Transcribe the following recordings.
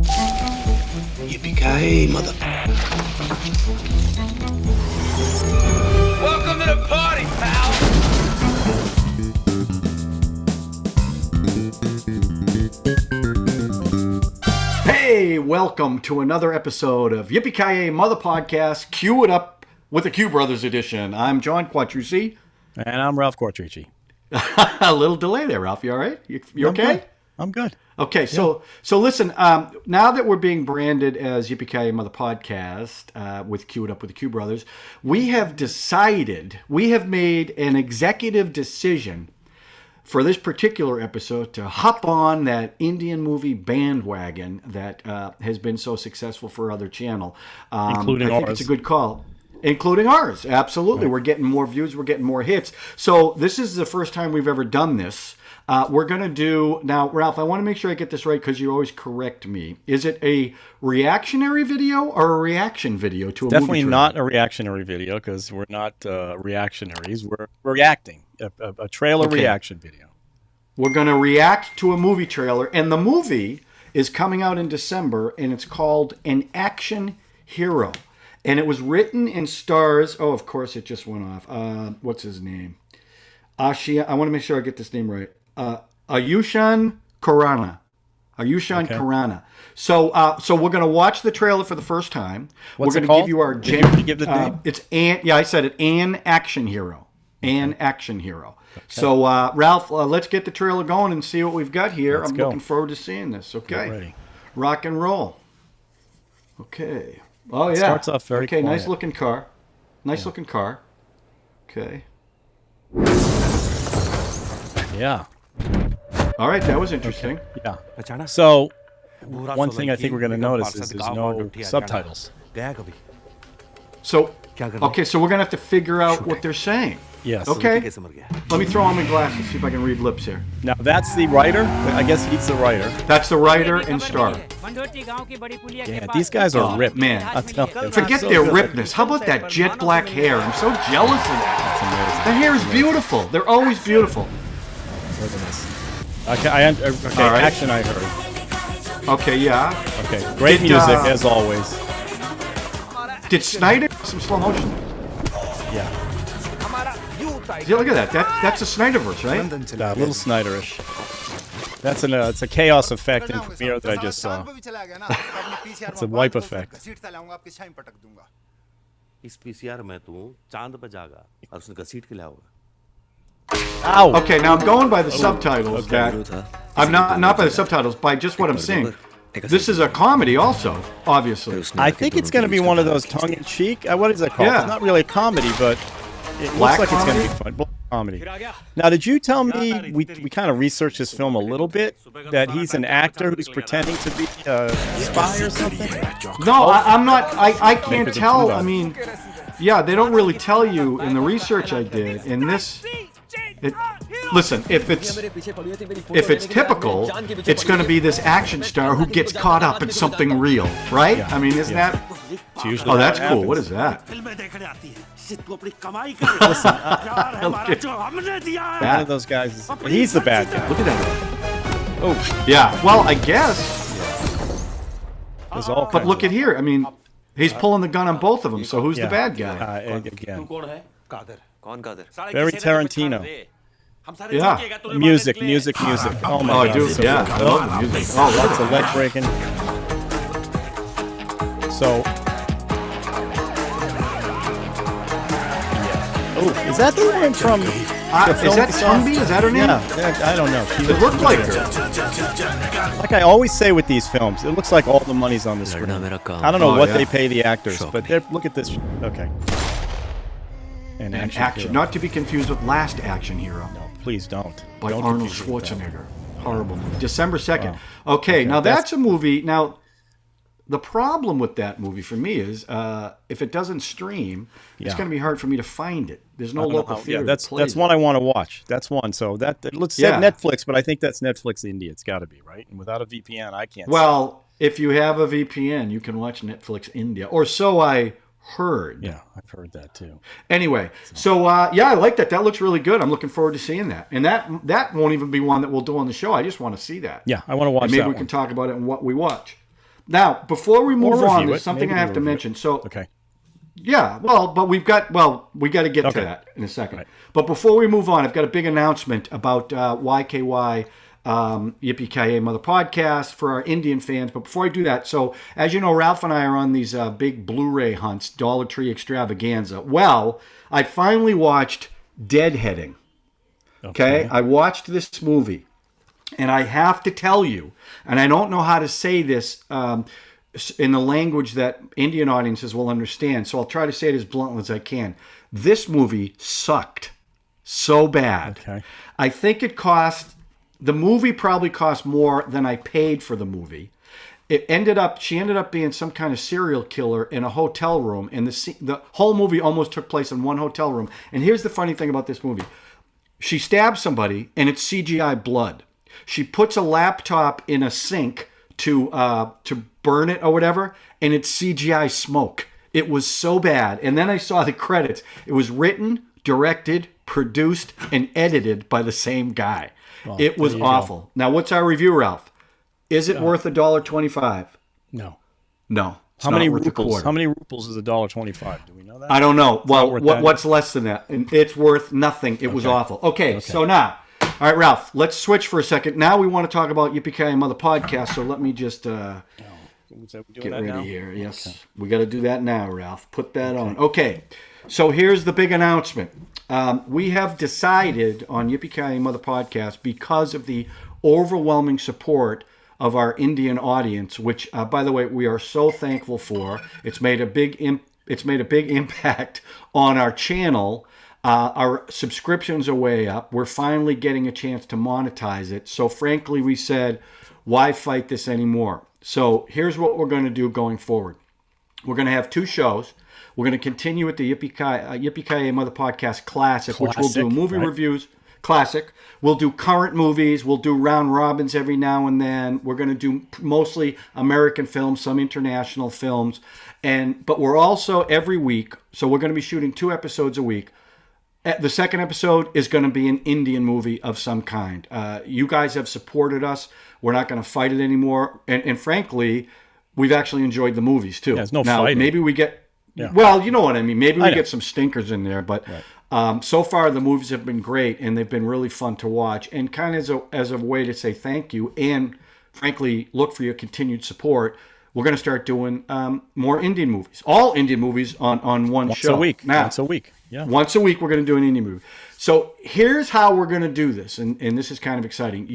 Yippee-Ki-Yay, mother. Welcome to the party, pal! Hey, welcome to another episode of Yippee-Ki-Yay Mother Podcast. Cue it up with the Q Brothers edition. I'm John Quattrucci. And I'm Ralph Quattrucci. A little delay there, Ralph. You all right? You okay? Good. I'm good. Okay, so listen, now that we're being branded as Yippee-Ki-Yay Mother Podcast with Cue It Up with the Q Brothers, we have made an executive decision for this particular episode to hop on that Indian movie bandwagon that has been so successful for other channel. Including I think ours. it's a good call. Including ours, absolutely. Right. We're getting more views, we're getting more hits. So this is the first time we've ever done this. We're going to do, now, Ralph, I want to make sure I get this right because you always correct me. Is it a reactionary video or a reaction video to a movie Definitely trailer? not a reactionary video because we're not reactionaries. We're reacting. A trailer reaction video. We're going to react to a movie trailer, and the movie is coming out in December, and it's called An Action Hero. And it was written and stars, oh, of course, it just went off. What's his name? I want to make sure I get this name right. Ayushmann Khurrana. Khurrana. So we're going to watch the trailer for the first time. What's we're it going called? to give you our Did you give the name? It's I said it. An Action Hero. An Action Hero. Okay. So Ralph, let's get the trailer going and see what we've got here. I'm looking forward to seeing this. Okay. Get ready. Rock and roll. Okay. Oh yeah. Starts off very quiet. Nice looking car. Looking car. Okay. Yeah. All right, that was interesting. Okay. Yeah. So one thing I think we're going to notice is there's no subtitles. So okay, so we're going to have to figure out what they're saying. Yes. Okay. Let me throw on my glasses, see if I can read lips here. Now that's the writer. I guess he's the writer. That's the writer and star. Yeah, these guys are ripped. Man, I'll tell you. forget their rippedness. How about that jet black hair? I'm so jealous of that. That's amazing. The hair is beautiful. They're always beautiful. Look at this. Okay, okay, right. Action I heard. Okay, yeah. Okay, great music as always. Did Snyder some slow motion? Yeah. Yeah, look at that. That's a Snyderverse, right? A little Snyderish. That's it's a chaos effect in Premiere that I just saw. It's a wipe effect. Ow! Okay, now I'm going by the subtitles. Okay. I'm not by the subtitles, by just what I'm seeing. This is a comedy also, obviously. I think it's going to be one of those tongue-in-cheek. What is that called? Yeah. It's not really a comedy, but it Black looks like it's going to comedy? be fun. Black comedy. Now, did you tell me we kind of researched this film a little bit that he's an actor who's pretending to be a spy or something? No, I'm not. I can't Because tell. it's I mean, yeah, they don't really tell you in the research I did. In this, listen, if it's typical, it's going to be this action star who gets caught up in something real, right? Yeah. I mean, isn't that? It's usually Oh, that's what cool. happens. What is that? One of those guys. He's the bad guy. Look at that. Oh, yeah. Well, I guess. There's all But kinds look of- at here. I mean, he's pulling the gun on both of them. So who's Yeah. the bad guy? Again. Very Tarantino. Yeah. Music. Oh my Oh, god. dude. so Yeah. good. I love the music. Oh, that's a leg breaking. So. Oh, is that the woman from? The Is that film? Tumby? Is that her name? Yeah, I don't know. She It looked like her. Like I always say with these films, it looks like all the money's on the screen. I don't know Oh, what yeah. they pay the actors, but look at this. Okay. And action, not to be confused with Last Action Hero No, please don't. by Don't Arnold confuse it with that. Schwarzenegger. Horrible movie. December 2nd. Wow. Okay, now that's- that's a movie. Now, the problem with that movie for me is if it doesn't stream, it's Yeah. going to be hard for me to find it. There's no I don't know local how- theater. Yeah, that plays that's one I want to watch. That's one. So that looks Yeah. Netflix, but I think that's Netflix India. It's got to be right. And without a VPN, I can't. Well, if you have a VPN, you can watch Netflix India, or so I heard. Yeah, I've heard that too. Anyway, so yeah, I like that. That looks really good. I'm looking forward to seeing that. And that won't even be one that we'll do on the show. I just want to see that. Yeah, I want to watch And maybe that we can talk about it and what we watch. Now, before we move on, there's it. something Maybe I have to review mention. So, Okay. yeah, but we got to get to that in a second. Right. But before we move on, I've got a big announcement about YKY Yippee-Ki-Yay Mother podcast for our Indian fans. But before I do that, so as you know, Ralph and I are on these big Blu-ray hunts, Dollar Tree extravaganza. Well, I finally watched Deadheading. Okay, I watched this movie, and I have to tell you, and I don't know how to say this in the language that Indian audiences will understand, so I'll try to say it as bluntly as I can. This movie sucked so bad. Okay. I think the movie probably cost more than I paid for the movie. She ended up being some kind of serial killer in a hotel room, and the whole movie almost took place in one hotel room. And here's the funny thing about this movie. She stabs somebody, and it's CGI blood. She puts a laptop in a sink to burn it or whatever, and it's CGI smoke. It was so bad. And then I saw the credits. It was written, directed, produced, and edited by the same guy. Well, it was awful. Now, what's our review, Ralph? Is it worth $1.25? No. No. How many rupees? How many rupees is $1.25? Do we know that? I don't know. Well, what's less than that? It's worth nothing. It was awful. Okay, so now, all right, Ralph, let's switch for a second. Now we want to talk about Yippee-Ki-Yay Mother podcast, so let me just get ready here. Yes, we got to do that now, Ralph. Put that on. Okay, so here's the big announcement. We have decided on Yippee-Ki-Yay Mother podcast, because of the overwhelming support of our Indian audience, which, by the way, we are so thankful for. It's made a big impact on our channel. Our subscriptions are way up. We're finally getting a chance to monetize it. So frankly, we said, why fight this anymore? So here's what we're going to do going forward. We're going to have 2 shows. We're going to continue with the Yippee-Ki-Yay Mother Podcast Classic, which we'll do movie reviews. Classic. We'll do current movies. We'll do round robins every now and then. We're going to do mostly American films, some international films. But we're also every week, so we're going to be shooting 2 episodes a week. The second episode is going to be an Indian movie of some kind. You guys have supported us. We're not going to fight it anymore. And frankly, we've actually enjoyed the movies too. Yeah, there's no fighting. Maybe we get... Yeah. Well, you know what I mean. Maybe we get some stinkers in there, but... Right. So far, the movies have been great, and they've been really fun to watch. And kind of as a way to say thank you, and frankly, look for your continued support, we're going to start doing more Indian movies. All Indian movies on one show. Once a week. Yeah. Once a week, we're going to do an Indian movie. So here's how we're going to do this, and this is kind of exciting.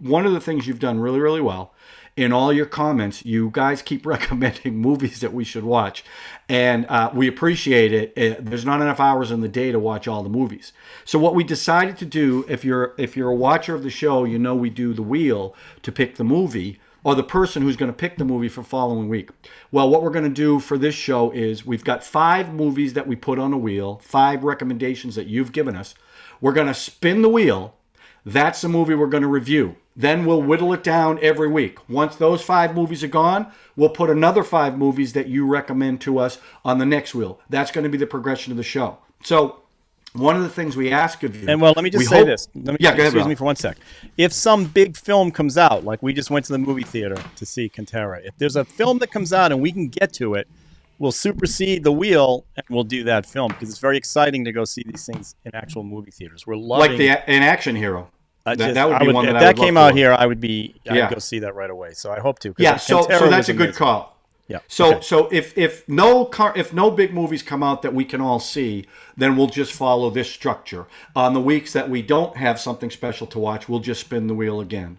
One of the things you've done really, really well, in all your comments, you guys keep recommending movies that we should watch, and we appreciate it. There's not enough hours in the day to watch all the movies. So what we decided to do, if you're a watcher of the show, you know we do the wheel to pick the movie, or the person who's going to pick the movie for following week. Well, what we're going to do for this show is we've got 5 movies that we put on a wheel, 5 recommendations that you've given us. We're going to spin the wheel. That's the movie we're going to review. Then we'll whittle it down every week. Once those 5 movies are gone, we'll put another 5 movies that you recommend to us on the next wheel. That's going to be the progression of the show. So one of the things we ask of you... And well, let me just say this. Go ahead, excuse me for one sec. If some big film comes out, like we just went to the movie theater to see Cantera, if there's a film that comes out and we can get to it, we'll supersede the wheel and we'll do that film, because it's very exciting to go see these things in actual movie theaters. We're loving... Like an action hero. That would be one that I would love. If that came out here, I'd go see that right away. So I hope to. Yeah, so that's a good call. Yeah. So if no big movies come out that we can all see, then we'll just follow this structure. On the weeks that we don't have something special to watch, we'll just spin the wheel again.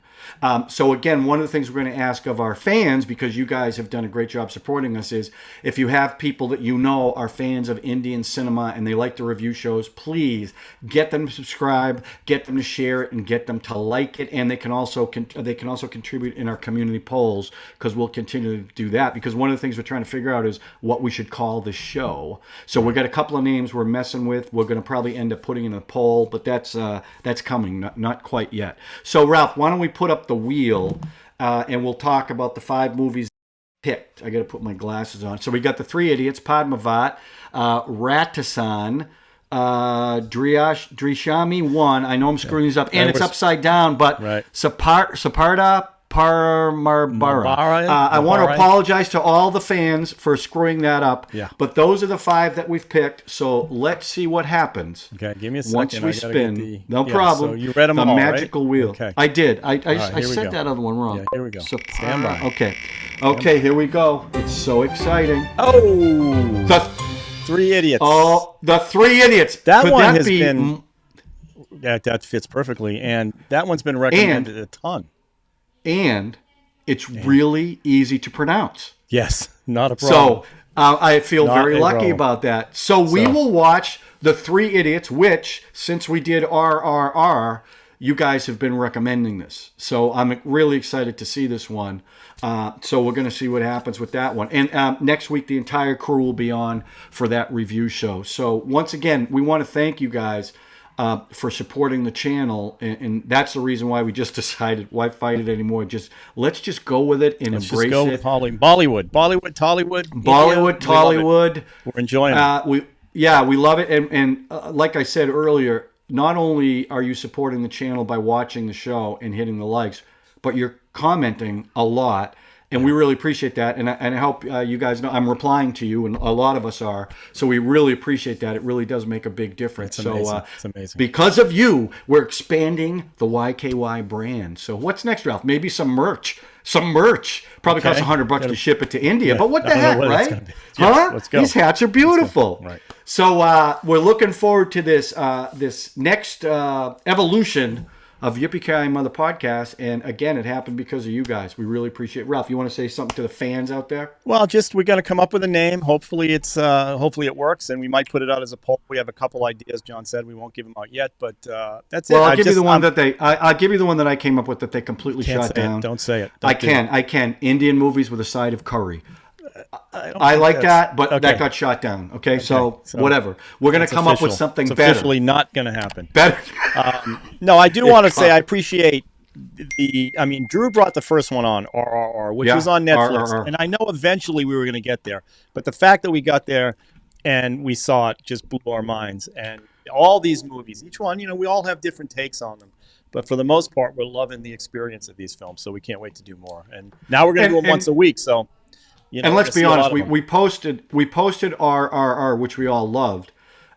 So again, one of the things we're going to ask of our fans, because you guys have done a great job supporting us, is if you have people that you know are fans of Indian cinema and they like to review shows, please get them to subscribe, get them to share it, and get them to like it. And they can also contribute in our community polls, because we'll continue to do that. Because one of the things we're trying to figure out is what we should call the show. So we've got a couple of names we're messing with. We're going to probably end up putting in a poll, but that's coming, not quite yet. So Ralph, why don't we put up the wheel and we'll talk about the 5 movies picked. I got to put my glasses on. So we got The Three Idiots, Padmavat, Ratasan, Drishami 1. I know I'm screwing these up, and it's upside down, but right. Saparda Parmarbara. I want to apologize to all the fans for screwing that up. Yeah. But those are the 5 that we've picked. So let's see what happens. Okay, give me a second. Once we spin. No Yeah, problem. So you read them the all, magical right? wheel. Okay. I did. I here we said go. that other one wrong. Yeah, here we go. So, Stand by. Okay, here we go. It's so exciting. Oh! The 3 Idiots. Oh, the 3 Idiots. That Could one that has be, been... That fits perfectly. And that one's been recommended a ton. And it's really easy to pronounce. Yes, not a problem. So I feel Not very a lucky problem. about that. So we will watch the 3 Idiots, which, since we did RRR, you guys have been recommending this. So I'm really excited to see this one. So we're going to see what happens with that one. And next week, the entire crew will be on for that review show. So once again, we want to thank you guys for supporting the channel. And that's the reason why we just decided, why fight it anymore? Let's just go with it and Let's embrace just go it. with Bollywood, Tollywood. Bollywood, India, we love it. Tollywood. We're enjoying it. We love it. And like I said earlier, not only are you supporting the channel by watching the show and hitting the likes, but you're commenting a lot. And we really appreciate that. And I hope you guys know I'm replying to you, and a lot of us are. So we really appreciate that. It really does make a big difference. It's amazing. So It's amazing. because of you, we're expanding the YKY brand. So what's next, Ralph? Maybe some merch. Probably costs $100 to ship it to India. But what the heck, what it's right? gonna be. Yeah, let's go. These hats are beautiful. Right. So we're looking forward to this this next evolution of Yippee-Ki-Yay Mother podcast. And again, it happened because of you guys. We really appreciate it. Ralph, you want to say something to the fans out there? Well, we're going to come up with a name. Hopefully it works, and we might put it out as a poll. We have a couple ideas. John said we won't give them out yet, but that's it. Well, I'll give you the one I'll give you the one that I came up with that they completely shut down. Don't say it. I can. Indian movies with a side of curry. I like that, but that got shot down. Okay, so whatever. We're going to come up with something it's better. Officially not going to happen. Better. No, I do want to say I appreciate Drew brought the first one on, RRR, which was on Netflix. RRR. And I know eventually we were going to get there. But the fact that we got there and we saw it just blew our minds. And all these movies, each one, we all have different takes on them. But for the most part, we're loving the experience of these films. So we can't wait to do more. And now we're going to do them once a week. So, and let's be honest, we posted RRR, which we all loved.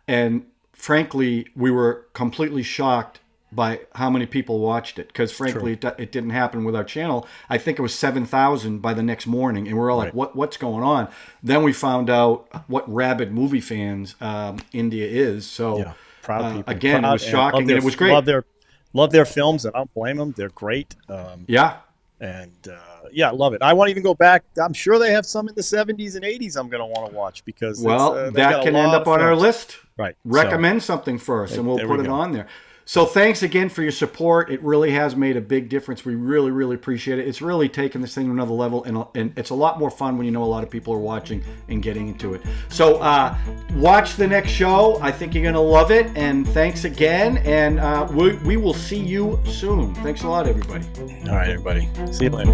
And frankly, we were completely shocked by how many people watched it, because frankly it didn't happen with our channel. I think it was 7,000 by the next morning, and we're all like, what's going on? Then we found out what rabid movie fans India is. So proud people. Again, it was shocking, and it was great. Love their films, and I don't blame them. They're great. I love it. I want to even go back. I'm sure they have some in the 70s and 80s I'm going to want to watch, because that can end up on our list. Right. Recommend something for us, and we'll put it on there. So thanks again for your support. It really has made a big difference. We really, really appreciate it. It's really taken this thing to another level, and it's a lot more fun when you know a lot of people are watching and getting into it. So watch the next show. I think you're going to love it, and thanks again, and we will see you soon. Thanks a lot, everybody. All right, everybody. See you later.